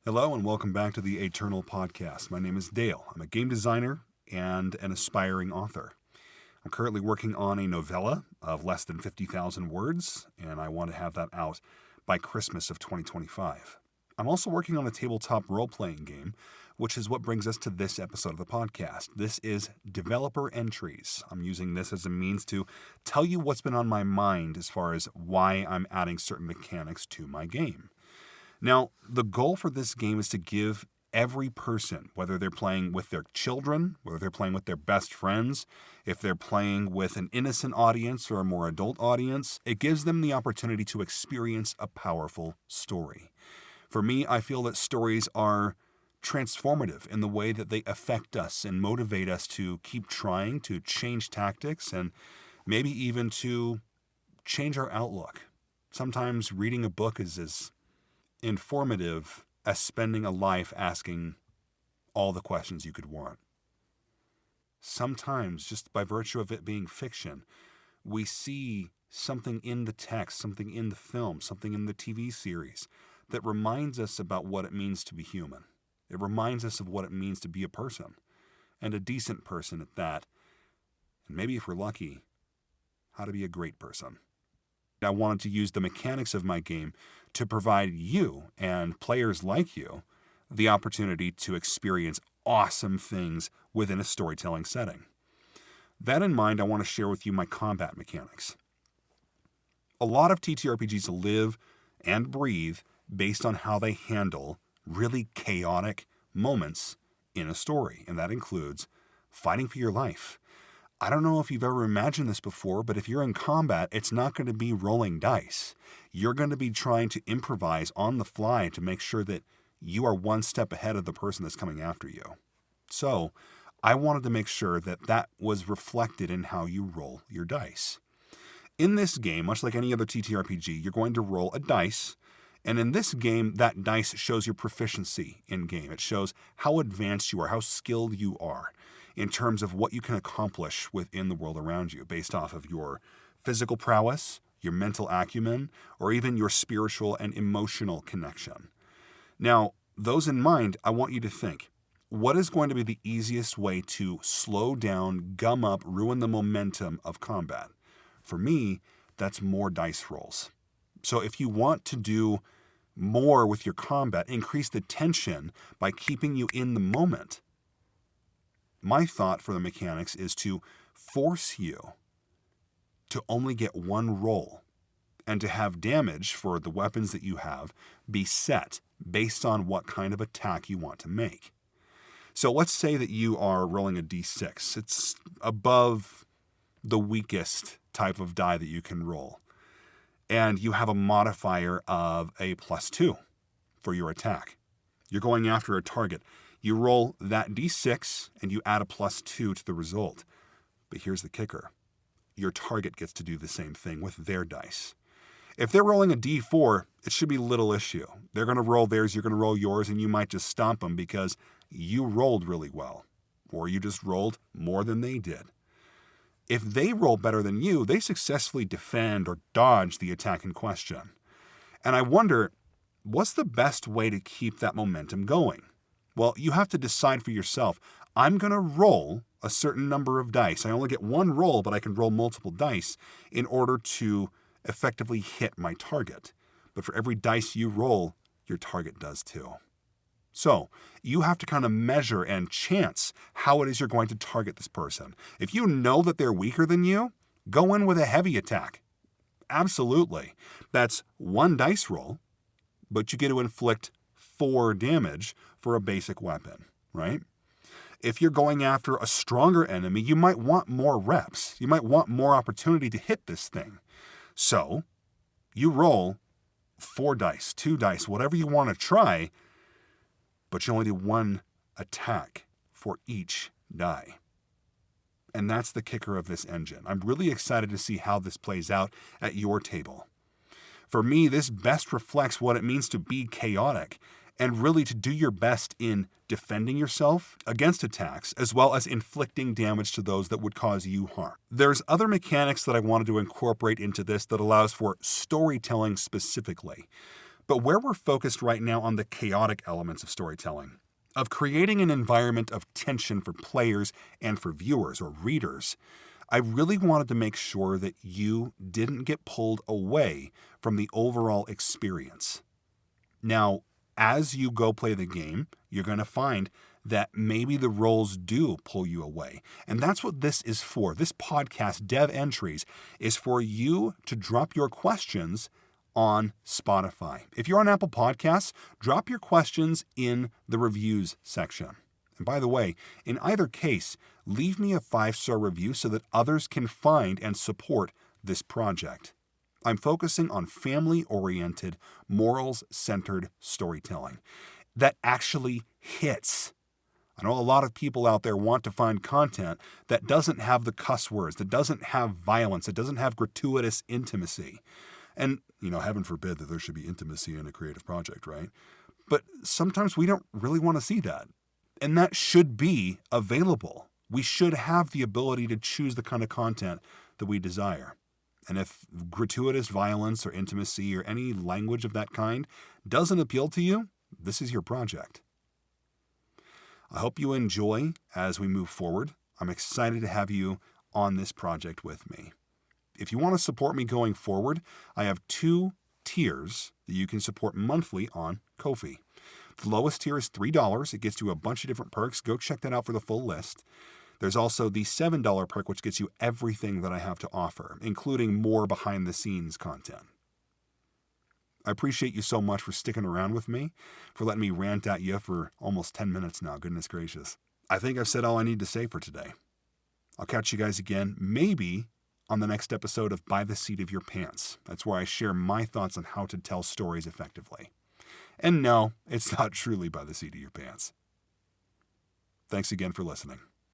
Hello and welcome back to the Aeternal Podcast. My name is Dale. I'm a game designer and an aspiring author. I'm currently working on a novella of less than 50,000 words, and I want to have that out by Christmas of 2025. I'm also working on a tabletop role-playing game, which is what brings us to this episode of the podcast. This is Developer Entries. I'm using this as a means to tell you what's been on my mind as far as why I'm adding certain mechanics to my game. Now, the goal for this game is to give every person, whether they're playing with their children, whether they're playing with their best friends, if they're playing with an innocent audience or a more adult audience, it gives them the opportunity to experience a powerful story. For me, I feel that stories are transformative in the way that they affect us and motivate us to keep trying, to change tactics, and maybe even to change our outlook. Sometimes reading a book is as informative as spending a life asking all the questions you could want. Sometimes, just by virtue of it being fiction, we see something in the text, something in the film, something in the TV series that reminds us about what it means to be human. It reminds us of what it means to be a person, and a decent person at that. And maybe if we're lucky, how to be a great person. I wanted to use the mechanics of my game to provide you and players like you the opportunity to experience awesome things within a storytelling setting. That in mind, I want to share with you my combat mechanics. A lot of TTRPGs live and breathe based on how they handle really chaotic moments in a story, and that includes fighting for your life. I don't know if you've ever imagined this before, but if you're in combat, it's not going to be rolling dice. You're going to be trying to improvise on the fly to make sure that you are one step ahead of the person that's coming after you. So, I wanted to make sure that that was reflected in how you roll your dice. In this game, much like any other TTRPG, you're going to roll a dice, and in this game, that dice shows your proficiency in game. It shows how advanced you are, how skilled you are in terms of what you can accomplish within the world around you based off of your physical prowess, your mental acumen, or even your spiritual and emotional connection. Now, those in mind, I want you to think, what is going to be the easiest way to slow down, gum up, ruin the momentum of combat? For me, that's more dice rolls. So if you want to do more with your combat, increase the tension by keeping you in the moment, my thought for the mechanics is to force you to only get one roll and to have damage for the weapons that you have be set based on what kind of attack you want to make. So let's say that you are rolling a d6. It's above the weakest type of die that you can roll. And you have a modifier of a +2 for your attack. You're going after a target. You roll that d6 and you add a +2 to the result. But here's the kicker. Your target gets to do the same thing with their dice. If they're rolling a d4, it should be little issue. They're going to roll theirs, you're going to roll yours, and you might just stomp them because you rolled really well. Or you just rolled more than they did. If they roll better than you, they successfully defend or dodge the attack in question. And I wonder, what's the best way to keep that momentum going? Well, you have to decide for yourself. I'm going to roll a certain number of dice. I only get one roll, but I can roll multiple dice in order to effectively hit my target. But for every dice you roll, your target does too. So, you have to kind of measure and chance how it is you're going to target this person. If you know that they're weaker than you, go in with a heavy attack. Absolutely. That's one dice roll, but you get to inflict 4 damage for a basic weapon, right? If you're going after a stronger enemy, you might want more reps. You might want more opportunity to hit this thing. So, you roll 4 dice, 2 dice, whatever you want to try, but you only do 1 attack for each die. And that's the kicker of this engine. I'm really excited to see how this plays out at your table. For me, this best reflects what it means to be chaotic and really to do your best in defending yourself against attacks, as well as inflicting damage to those that would cause you harm. There's other mechanics that I wanted to incorporate into this that allows for storytelling specifically. But where we're focused right now on the chaotic elements of storytelling, of creating an environment of tension for players and for viewers or readers, I really wanted to make sure that you didn't get pulled away from the overall experience. Now, as you go play the game, you're going to find that maybe the roles do pull you away. And that's what this is for. This podcast, Dev Entries, is for you to drop your questions on Spotify. If you're on Apple Podcasts, drop your questions in the reviews section. And by the way, in either case, leave me a 5-star review so that others can find and support this project. I'm focusing on family-oriented, morals-centered storytelling that actually hits. I know a lot of people out there want to find content that doesn't have the cuss words, that doesn't have violence, that doesn't have gratuitous intimacy. And, heaven forbid that there should be intimacy in a creative project, right? But sometimes we don't really want to see that. And that should be available. We should have the ability to choose the kind of content that we desire. And if gratuitous violence or intimacy or any language of that kind doesn't appeal to you, this is your project. I hope you enjoy as we move forward. I'm excited to have you on this project with me. If you want to support me going forward, I have 2 tiers that you can support monthly on Ko-fi. The lowest tier is $3. It gets you a bunch of different perks. Go check that out for the full list. There's also the $7 perk, which gets you everything that I have to offer, including more behind-the-scenes content. I appreciate you so much for sticking around with me, for letting me rant at you for almost 10 minutes now. Goodness gracious. I think I've said all I need to say for today. I'll catch you guys again, maybe on the next episode of By the Seat of Your Pants. That's where I share my thoughts on how to tell stories effectively. And no, it's not truly by the seat of your pants. Thanks again for listening.